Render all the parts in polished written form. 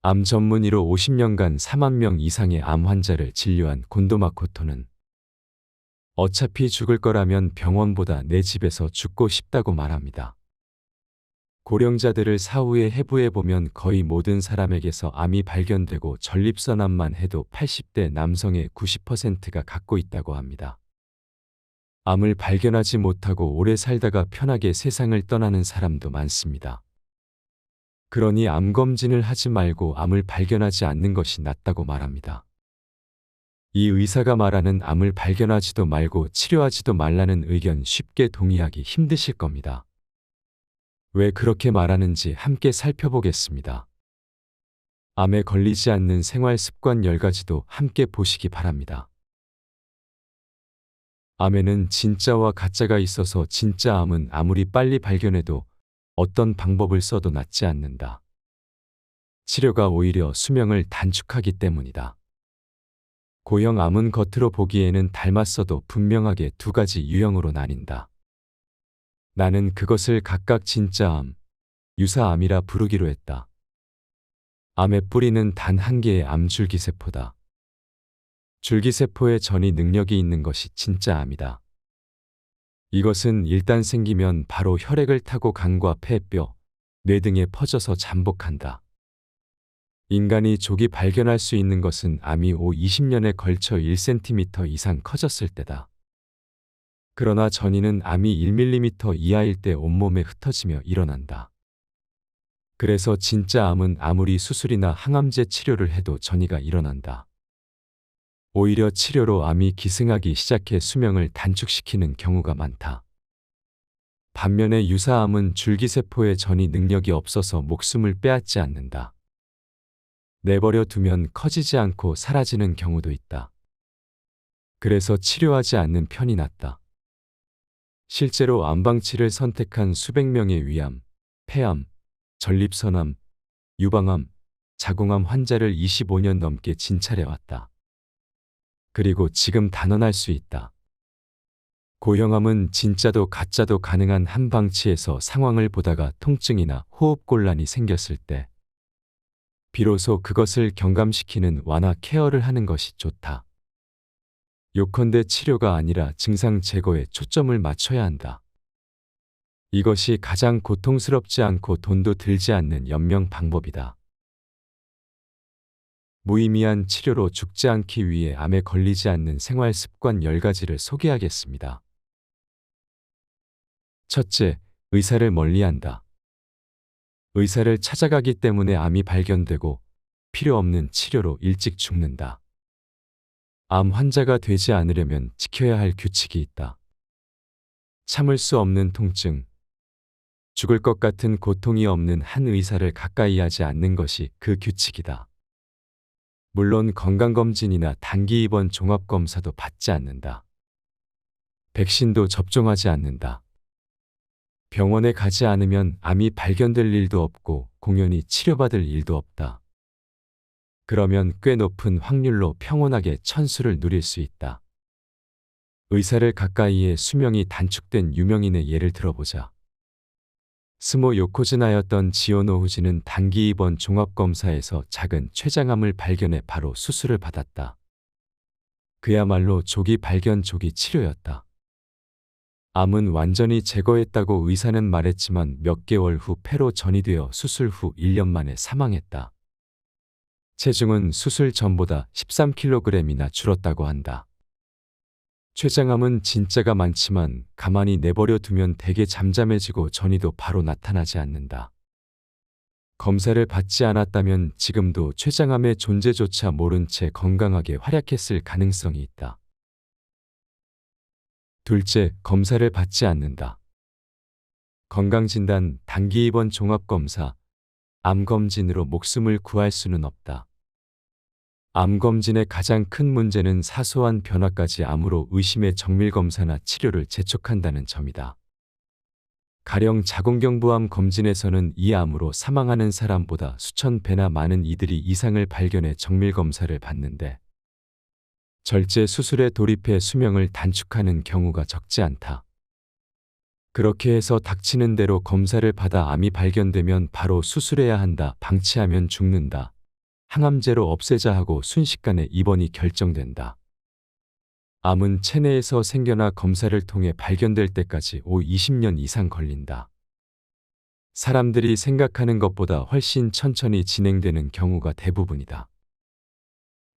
암 전문의로 50년간 4만 명 이상의 암 환자를 진료한 곤도 마코토는 어차피 죽을 거라면 병원보다 내 집에서 죽고 싶다고 말합니다. 고령자들을 사후에 해부해 보면 거의 모든 사람에게서 암이 발견되고 전립선암만 해도 80대 남성의 90%가 갖고 있다고 합니다. 암을 발견하지 못하고 오래 살다가 편하게 세상을 떠나는 사람도 많습니다. 그러니 암 검진을 하지 말고 암을 발견하지 않는 것이 낫다고 말합니다. 이 의사가 말하는 암을 발견하지도 말고 치료하지도 말라는 의견 쉽게 동의하기 힘드실 겁니다. 왜 그렇게 말하는지 함께 살펴보겠습니다. 암에 걸리지 않는 생활 습관 10가지도 함께 보시기 바랍니다. 암에는 진짜와 가짜가 있어서 진짜 암은 아무리 빨리 발견해도 어떤 방법을 써도 낫지 않는다. 치료가 오히려 수명을 단축하기 때문이다. 고형 암은 겉으로 보기에는 닮았어도 분명하게 두 가지 유형으로 나뉜다. 나는 그것을 각각 진짜 암, 유사암이라 부르기로 했다. 암의 뿌리는 단 한 개의 암줄기세포다. 줄기세포의 전이 능력이 있는 것이 진짜 암이다. 이것은 일단 생기면 바로 혈액을 타고 간과 폐, 뼈, 뇌 등에 퍼져서 잠복한다. 인간이 조기 발견할 수 있는 것은 암이 20년에 걸쳐 1cm 이상 커졌을 때다. 그러나 전이는 암이 1mm 이하일 때 온몸에 흩어지며 일어난다. 그래서 진짜 암은 아무리 수술이나 항암제 치료를 해도 전이가 일어난다. 오히려 치료로 암이 기승하기 시작해 수명을 단축시키는 경우가 많다. 반면에 유사암은 줄기세포의 전이 능력이 없어서 목숨을 빼앗지 않는다. 내버려 두면 커지지 않고 사라지는 경우도 있다. 그래서 치료하지 않는 편이 낫다. 실제로 암방치를 선택한 수백 명의 위암, 폐암, 전립선암, 유방암, 자궁암 환자를 25년 넘게 진찰해왔다. 그리고 지금 단언할 수 있다. 고형암은 진짜도 가짜도 가능한 한 방치에서 상황을 보다가 통증이나 호흡곤란이 생겼을 때 비로소 그것을 경감시키는 완화 케어를 하는 것이 좋다. 요컨대 치료가 아니라 증상 제거에 초점을 맞춰야 한다. 이것이 가장 고통스럽지 않고 돈도 들지 않는 연명 방법이다. 무의미한 치료로 죽지 않기 위해 암에 걸리지 않는 생활 습관 10가지를 소개하겠습니다. 첫째, 의사를 멀리한다. 의사를 찾아가기 때문에 암이 발견되고 필요 없는 치료로 일찍 죽는다. 암 환자가 되지 않으려면 지켜야 할 규칙이 있다. 참을 수 없는 통증, 죽을 것 같은 고통이 없는 한 의사를 가까이 하지 않는 것이 그 규칙이다. 물론 건강검진이나 단기 입원 종합검사도 받지 않는다. 백신도 접종하지 않는다. 병원에 가지 않으면 암이 발견될 일도 없고 공연히 치료받을 일도 없다. 그러면 꽤 높은 확률로 평온하게 천수를 누릴 수 있다. 의사를 가까이해 수명이 단축된 유명인의 예를 들어보자. 스모 요코즈나였던 지오노 후지는 단기 입원 종합검사에서 작은 췌장암을 발견해 바로 수술을 받았다. 그야말로 조기 발견 조기 치료였다. 암은 완전히 제거했다고 의사는 말했지만 몇 개월 후 폐로 전이되어 수술 후 1년 만에 사망했다. 체중은 수술 전보다 13kg이나 줄었다고 한다. 췌장암은 진짜가 많지만 가만히 내버려 두면 대개 잠잠해지고 전이도 바로 나타나지 않는다. 검사를 받지 않았다면 지금도 췌장암의 존재조차 모른 채 건강하게 활약했을 가능성이 있다. 둘째, 검사를 받지 않는다. 건강진단, 단기 입원 종합검사, 암검진으로 목숨을 구할 수는 없다. 암검진의 가장 큰 문제는 사소한 변화까지 암으로 의심의 정밀검사나 치료를 재촉한다는 점이다. 가령 자궁경부암 검진에서는 이 암으로 사망하는 사람보다 수천 배나 많은 이들이 이상을 발견해 정밀검사를 받는데 절제 수술에 돌입해 수명을 단축하는 경우가 적지 않다. 그렇게 해서 닥치는 대로 검사를 받아 암이 발견되면 바로 수술해야 한다. 방치하면 죽는다. 항암제로 없애자 하고 순식간에 입원이 결정된다. 암은 체내에서 생겨나 검사를 통해 발견될 때까지 20년 이상 걸린다. 사람들이 생각하는 것보다 훨씬 천천히 진행되는 경우가 대부분이다.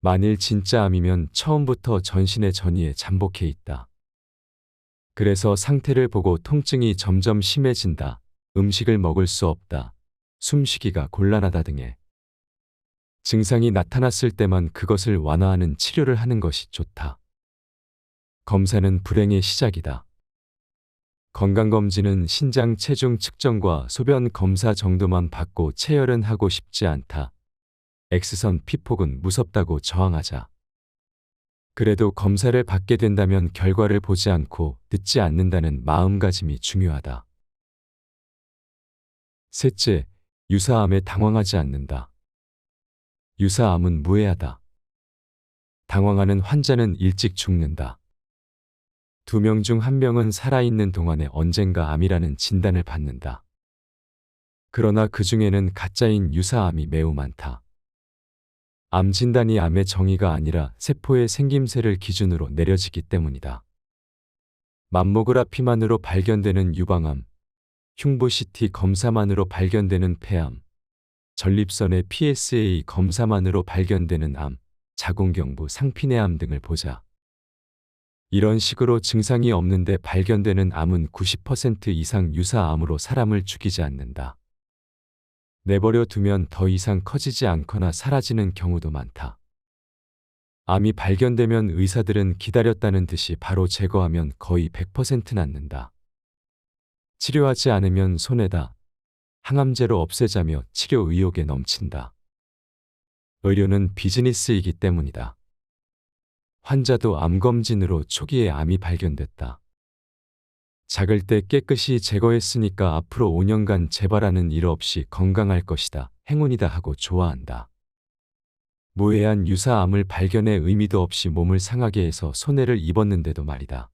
만일 진짜 암이면 처음부터 전신의 전이에 잠복해 있다. 그래서 상태를 보고 통증이 점점 심해진다, 음식을 먹을 수 없다, 숨쉬기가 곤란하다 등의 증상이 나타났을 때만 그것을 완화하는 치료를 하는 것이 좋다. 검사는 불행의 시작이다. 건강검진은 신장 체중 측정과 소변 검사 정도만 받고 체열은 하고 싶지 않다. X선 피폭은 무섭다고 저항하자. 그래도 검사를 받게 된다면 결과를 보지 않고 듣지 않는다는 마음가짐이 중요하다. 셋째, 유사암에 당황하지 않는다. 유사암은 무해하다. 당황하는 환자는 일찍 죽는다. 2명 중 1명은 살아있는 동안에 언젠가 암이라는 진단을 받는다. 그러나 그 중에는 가짜인 유사암이 매우 많다. 암 진단이 암의 정의가 아니라 세포의 생김새를 기준으로 내려지기 때문이다. 맘모그라피만으로 발견되는 유방암, 흉부 CT 검사만으로 발견되는 폐암, 전립선의 PSA 검사만으로 발견되는 암, 자궁경부 상피내암 등을 보자. 이런 식으로 증상이 없는데 발견되는 암은 90% 이상 유사암으로 사람을 죽이지 않는다. 내버려 두면 더 이상 커지지 않거나 사라지는 경우도 많다. 암이 발견되면 의사들은 기다렸다는 듯이 바로 제거하면 거의 100% 낫는다. 치료하지 않으면 손해다. 항암제로 없애자며 치료 의욕에 넘친다. 의료는 비즈니스이기 때문이다. 환자도 암검진으로 초기에 암이 발견됐다. 작을 때 깨끗이 제거했으니까 앞으로 5년간 재발하는 일 없이 건강할 것이다. 행운이다 하고 좋아한다. 무해한 유사암을 발견해 의미도 없이 몸을 상하게 해서 손해를 입었는데도 말이다.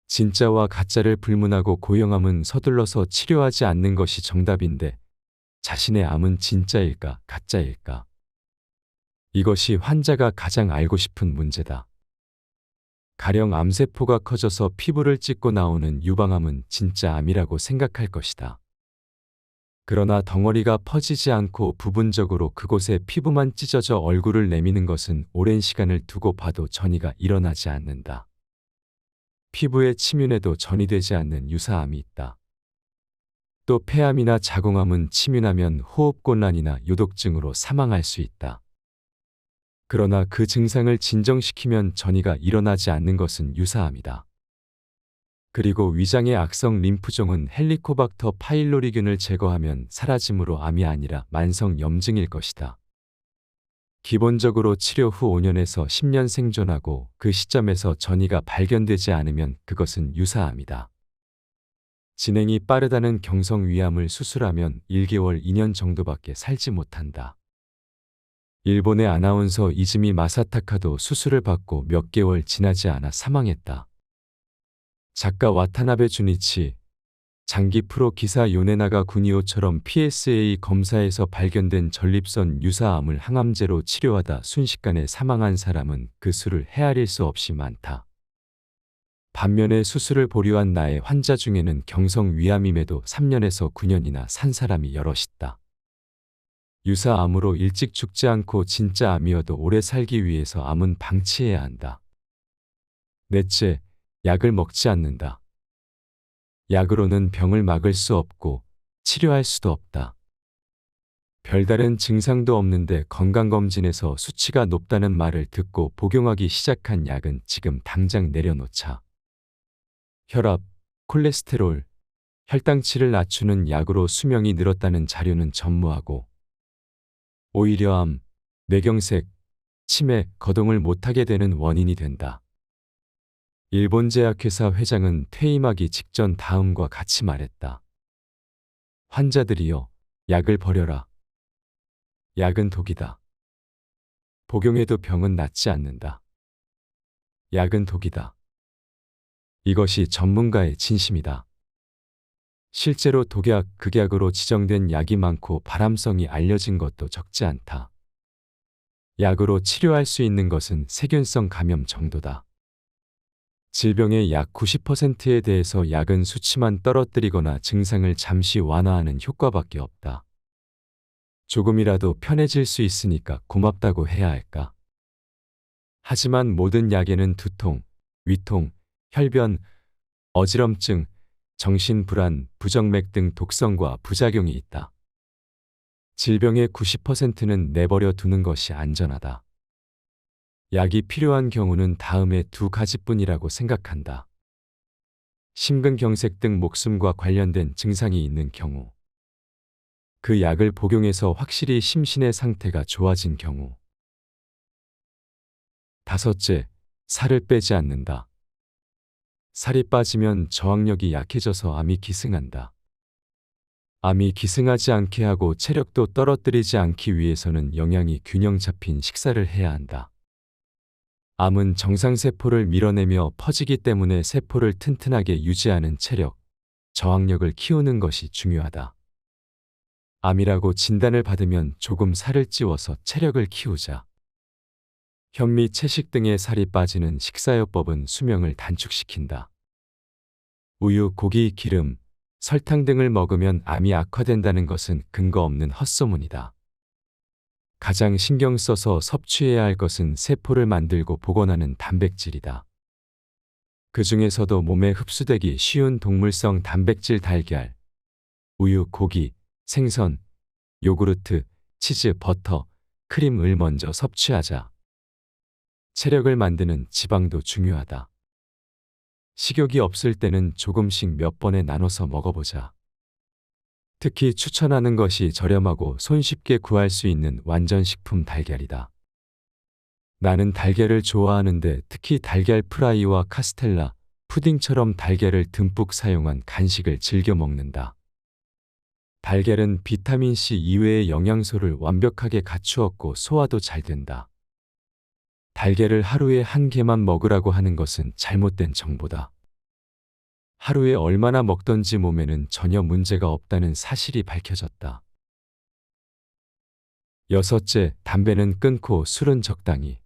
진짜와 가짜를 불문하고 고형암은 서둘러서 치료하지 않는 것이 정답인데 자신의 암은 진짜일까 가짜일까? 이것이 환자가 가장 알고 싶은 문제다. 가령 암세포가 커져서 피부를 찢고 나오는 유방암은 진짜 암이라고 생각할 것이다. 그러나 덩어리가 퍼지지 않고 부분적으로 그곳에 피부만 찢어져 얼굴을 내미는 것은 오랜 시간을 두고 봐도 전이가 일어나지 않는다. 피부에 침윤해도 전이되지 않는 유사암이 있다. 또 폐암이나 자궁암은 침윤하면 호흡곤란이나 요독증으로 사망할 수 있다. 그러나 그 증상을 진정시키면 전이가 일어나지 않는 것은 유사암이다. 그리고 위장의 악성 림프종은 헬리코박터 파일로리균을 제거하면 사라짐으로 암이 아니라 만성 염증일 것이다. 기본적으로 치료 후 5년에서 10년 생존하고 그 시점에서 전이가 발견되지 않으면 그것은 유사암이다. 진행이 빠르다는 경성위암을 수술하면 1개월, 2년 정도밖에 살지 못한다. 일본의 아나운서 이즈미 마사타카도 수술을 받고 몇 개월 지나지 않아 사망했다. 작가 와타나베 주니치, 장기 프로 기사 요네나가 구니오처럼 PSA 검사에서 발견된 전립선 유사암을 항암제로 치료하다 순식간에 사망한 사람은 그 수를 헤아릴 수 없이 많다. 반면에 수술을 보류한 나의 환자 중에는 경성위암임에도 3년에서 9년이나 산 사람이 여럿 있다. 유사암으로 일찍 죽지 않고 진짜 암이어도 오래 살기 위해서 암은 방치해야 한다. 넷째, 약을 먹지 않는다. 약으로는 병을 막을 수 없고 치료할 수도 없다. 별다른 증상도 없는데 건강검진에서 수치가 높다는 말을 듣고 복용하기 시작한 약은 지금 당장 내려놓자. 혈압, 콜레스테롤, 혈당치를 낮추는 약으로 수명이 늘었다는 자료는 전무하고 오히려 암, 뇌경색, 치매, 거동을 못하게 되는 원인이 된다. 일본 제약회사 회장은 퇴임하기 직전 다음과 같이 말했다. 환자들이여, 약을 버려라. 약은 독이다. 복용해도 병은 낫지 않는다. 약은 독이다. 이것이 전문가의 진심이다. 실제로 독약, 극약으로 지정된 약이 많고 발암성이 알려진 것도 적지 않다. 약으로 치료할 수 있는 것은 세균성 감염 정도다. 질병의 약 90%에 대해서 약은 수치만 떨어뜨리거나 증상을 잠시 완화하는 효과밖에 없다. 조금이라도 편해질 수 있으니까 고맙다고 해야 할까? 하지만 모든 약에는 두통, 위통, 혈변, 어지럼증, 정신불안, 부정맥 등 독성과 부작용이 있다. 질병의 90%는 내버려 두는 것이 안전하다. 약이 필요한 경우는 다음에 두 가지뿐이라고 생각한다. 심근경색 등 목숨과 관련된 증상이 있는 경우, 그 약을 복용해서 확실히 심신의 상태가 좋아진 경우. 다섯째, 살을 빼지 않는다. 살이 빠지면 저항력이 약해져서 암이 기승한다. 암이 기승하지 않게 하고 체력도 떨어뜨리지 않기 위해서는 영양이 균형 잡힌 식사를 해야 한다. 암은 정상세포를 밀어내며 퍼지기 때문에 세포를 튼튼하게 유지하는 체력, 저항력을 키우는 것이 중요하다. 암이라고 진단을 받으면 조금 살을 찌워서 체력을 키우자. 현미, 채식 등의 살이 빠지는 식사요법은 수명을 단축시킨다. 우유, 고기, 기름, 설탕 등을 먹으면 암이 악화된다는 것은 근거 없는 헛소문이다. 가장 신경 써서 섭취해야 할 것은 세포를 만들고 복원하는 단백질이다. 그 중에서도 몸에 흡수되기 쉬운 동물성 단백질 달걀, 우유, 고기, 생선, 요구르트, 치즈, 버터, 크림을 먼저 섭취하자. 체력을 만드는 지방도 중요하다. 식욕이 없을 때는 조금씩 몇 번에 나눠서 먹어보자. 특히 추천하는 것이 저렴하고 손쉽게 구할 수 있는 완전식품 달걀이다. 나는 달걀을 좋아하는데 특히 달걀 프라이와 카스텔라, 푸딩처럼 달걀을 듬뿍 사용한 간식을 즐겨 먹는다. 달걀은 비타민C 이외의 영양소를 완벽하게 갖추었고 소화도 잘 된다. 달걀을 하루에 한 개만 먹으라고 하는 것은 잘못된 정보다. 하루에 얼마나 먹던지 몸에는 전혀 문제가 없다는 사실이 밝혀졌다. 여섯째, 담배는 끊고 술은 적당히.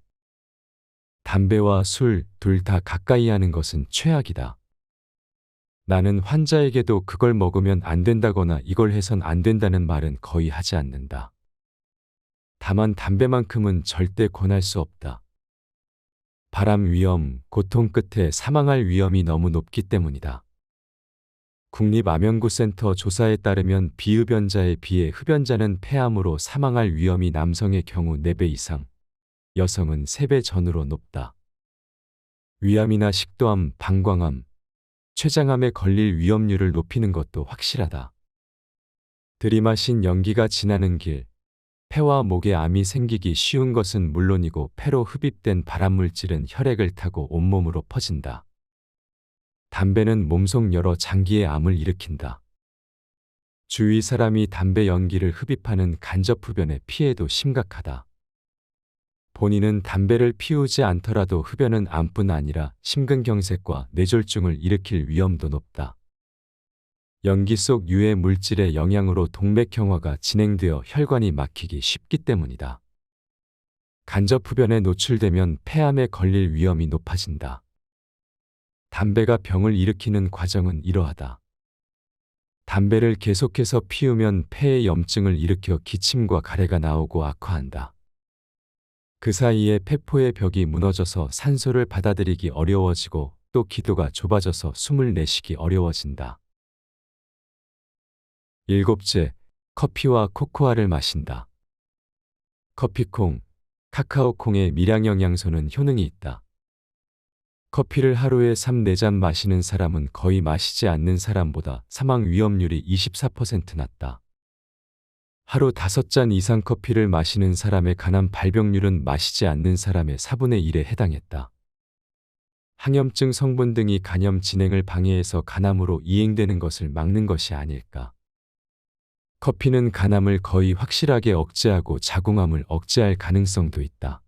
담배와 술 둘 다 가까이 하는 것은 최악이다. 나는 환자에게도 그걸 먹으면 안 된다거나 이걸 해선 안 된다는 말은 거의 하지 않는다. 다만 담배만큼은 절대 권할 수 없다. 발암 위험, 고통 끝에 사망할 위험이 너무 높기 때문이다. 국립암연구센터 조사에 따르면 비흡연자에 비해 흡연자는 폐암으로 사망할 위험이 남성의 경우 4배 이상, 여성은 3배 전후로 높다. 위암이나 식도암, 방광암, 췌장암에 걸릴 위험률을 높이는 것도 확실하다. 들이마신 연기가 지나는 길, 폐와 목에 암이 생기기 쉬운 것은 물론이고 폐로 흡입된 발암물질은 혈액을 타고 온몸으로 퍼진다. 담배는 몸속 여러 장기에 암을 일으킨다. 주위 사람이 담배 연기를 흡입하는 간접 흡연의 피해도 심각하다. 본인은 담배를 피우지 않더라도 흡연은 암뿐 아니라 심근경색과 뇌졸중을 일으킬 위험도 높다. 연기 속 유해 물질의 영향으로 동맥경화가 진행되어 혈관이 막히기 쉽기 때문이다. 간접 흡연에 노출되면 폐암에 걸릴 위험이 높아진다. 담배가 병을 일으키는 과정은 이러하다. 담배를 계속해서 피우면 폐에 염증을 일으켜 기침과 가래가 나오고 악화한다. 그 사이에 폐포의 벽이 무너져서 산소를 받아들이기 어려워지고 또 기도가 좁아져서 숨을 내쉬기 어려워진다. 일곱째, 커피와 코코아를 마신다. 커피콩, 카카오콩의 미량 영양소는 효능이 있다. 커피를 하루에 3-4잔 마시는 사람은 거의 마시지 않는 사람보다 사망 위험률이 24% 낮다. 하루 5잔 이상 커피를 마시는 사람의 간암 발병률은 마시지 않는 사람의 4분의 1에 해당했다. 항염증 성분 등이 간염 진행을 방해해서 간암으로 이행되는 것을 막는 것이 아닐까. 커피는 간암을 거의 확실하게 억제하고 자궁암을 억제할 가능성도 있다.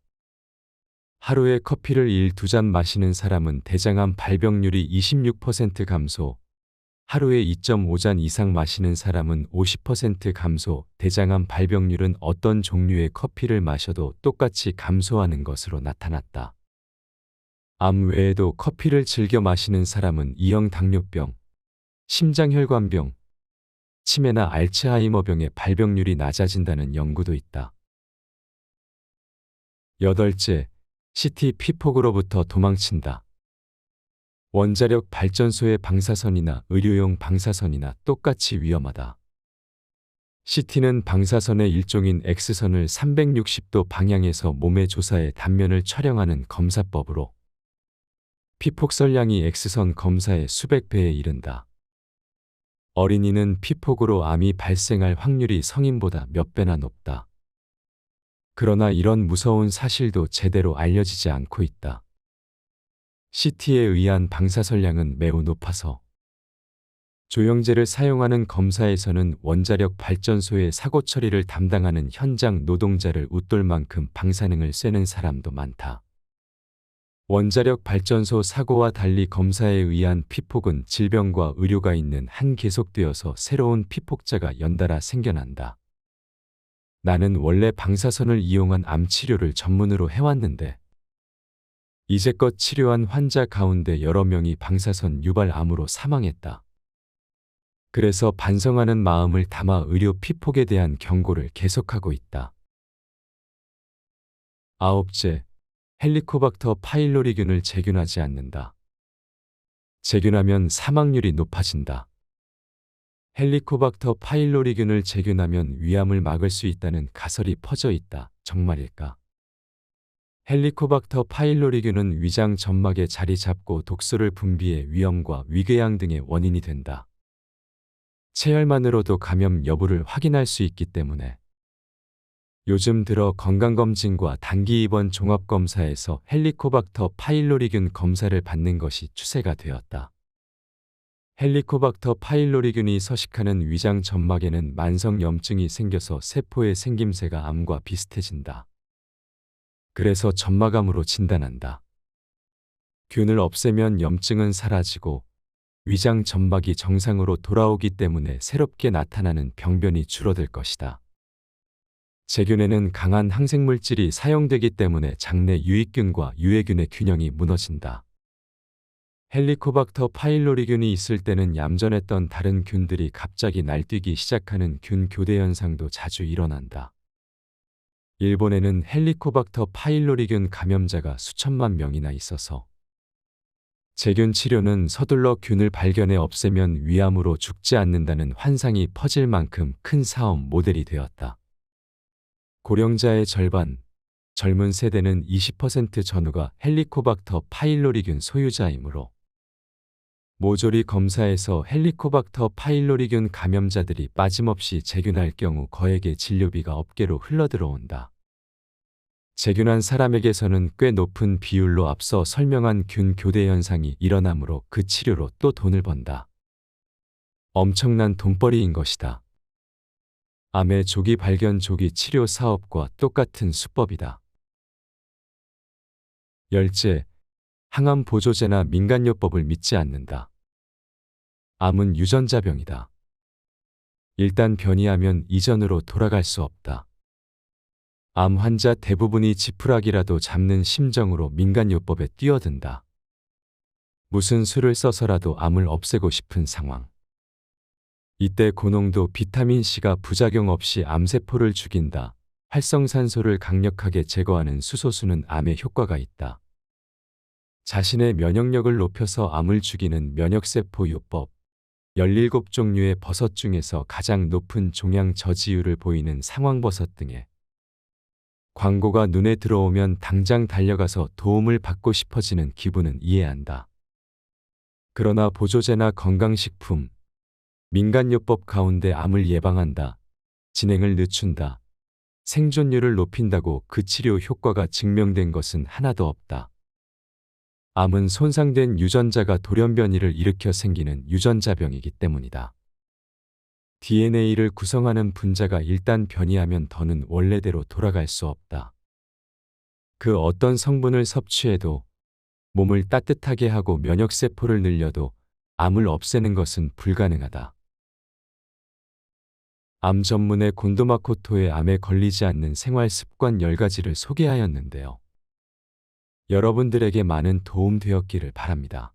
하루에 커피를 1-2잔 마시는 사람은 대장암 발병률이 26% 감소, 하루에 2.5잔 이상 마시는 사람은 50% 감소, 대장암 발병률은 어떤 종류의 커피를 마셔도 똑같이 감소하는 것으로 나타났다. 암 외에도 커피를 즐겨 마시는 사람은 2형 당뇨병, 심장혈관병, 치매나 알츠하이머병의 발병률이 낮아진다는 연구도 있다. 여덟째, 시티 피폭으로부터 도망친다. 원자력 발전소의 방사선이나 의료용 방사선이나 똑같이 위험하다. CT는 방사선의 일종인 X선을 360도 방향에서 몸의 조사의 단면을 촬영하는 검사법으로 피폭설량이 X선 검사의 수백 배에 이른다. 어린이는 피폭으로 암이 발생할 확률이 성인보다 몇 배나 높다. 그러나 이런 무서운 사실도 제대로 알려지지 않고 있다. CT에 의한 방사선량은 매우 높아서 조영제를 사용하는 검사에서는 원자력 발전소의 사고 처리를 담당하는 현장 노동자를 웃돌 만큼 방사능을 쐬는 사람도 많다. 원자력 발전소 사고와 달리 검사에 의한 피폭은 질병과 의료가 있는 한 계속되어서 새로운 피폭자가 연달아 생겨난다. 나는 원래 방사선을 이용한 암 치료를 전문으로 해왔는데 이제껏 치료한 환자 가운데 여러 명이 방사선 유발 암으로 사망했다. 그래서 반성하는 마음을 담아 의료 피폭에 대한 경고를 계속하고 있다. 아홉째, 헬리코박터 파일로리균을 재균하지 않는다. 재균하면 사망률이 높아진다. 헬리코박터 파일로리균을 재균하면 위암을 막을 수 있다는 가설이 퍼져 있다. 정말일까? 헬리코박터 파일로리균은 위장 점막에 자리 잡고 독소를 분비해 위염과 위궤양 등의 원인이 된다. 체열만으로도 감염 여부를 확인할 수 있기 때문에 요즘 들어 건강검진과 단기 입원 종합검사에서 헬리코박터 파일로리균 검사를 받는 것이 추세가 되었다. 헬리코박터 파일로리균이 서식하는 위장 점막에는 만성 염증이 생겨서 세포의 생김새가 암과 비슷해진다. 그래서 점막암으로 진단한다. 균을 없애면 염증은 사라지고 위장 점막이 정상으로 돌아오기 때문에 새롭게 나타나는 병변이 줄어들 것이다. 재균에는 강한 항생물질이 사용되기 때문에 장내 유익균과 유해균의 균형이 무너진다. 헬리코박터 파일로리균이 있을 때는 얌전했던 다른 균들이 갑자기 날뛰기 시작하는 균 교대 현상도 자주 일어난다. 일본에는 헬리코박터 파일로리균 감염자가 수천만 명이나 있어서 재균 치료는 서둘러 균을 발견해 없애면 위암으로 죽지 않는다는 환상이 퍼질 만큼 큰 사업 모델이 되었다. 고령자의 절반, 젊은 세대는 20% 전후가 헬리코박터 파일로리균 소유자이므로 모조리 검사에서 헬리코박터 파일로리균 감염자들이 빠짐없이 재균할 경우 거액의 진료비가 업계로 흘러들어온다. 재균한 사람에게서는 꽤 높은 비율로 앞서 설명한 균 교대 현상이 일어나므로 그 치료로 또 돈을 번다. 엄청난 돈벌이인 것이다. 암의 조기 발견 조기 치료 사업과 똑같은 수법이다. 열째, 항암 보조제나 민간요법을 믿지 않는다. 암은 유전자병이다. 일단 변이하면 이전으로 돌아갈 수 없다. 암 환자 대부분이 지푸라기라도 잡는 심정으로 민간요법에 뛰어든다. 무슨 수를 써서라도 암을 없애고 싶은 상황. 이때 고농도 비타민C가 부작용 없이 암세포를 죽인다. 활성산소를 강력하게 제거하는 수소수는 암에 효과가 있다. 자신의 면역력을 높여서 암을 죽이는 면역세포 요법. 17종류의 버섯 중에서 가장 높은 종양 저지율을 보이는 상황버섯 등의 광고가 눈에 들어오면 당장 달려가서 도움을 받고 싶어지는 기분은 이해한다. 그러나 보조제나 건강식품, 민간요법 가운데 암을 예방한다, 진행을 늦춘다, 생존율을 높인다고 그 치료 효과가 증명된 것은 하나도 없다. 암은 손상된 유전자가 돌연변이를 일으켜 생기는 유전자병이기 때문이다. DNA를 구성하는 분자가 일단 변이하면 더는 원래대로 돌아갈 수 없다. 그 어떤 성분을 섭취해도 몸을 따뜻하게 하고 면역세포를 늘려도 암을 없애는 것은 불가능하다. 암 전문의 곤도마코토의 암에 걸리지 않는 생활 습관 10가지를 소개하였는데요. 여러분들에게 많은 도움 되었기를 바랍니다.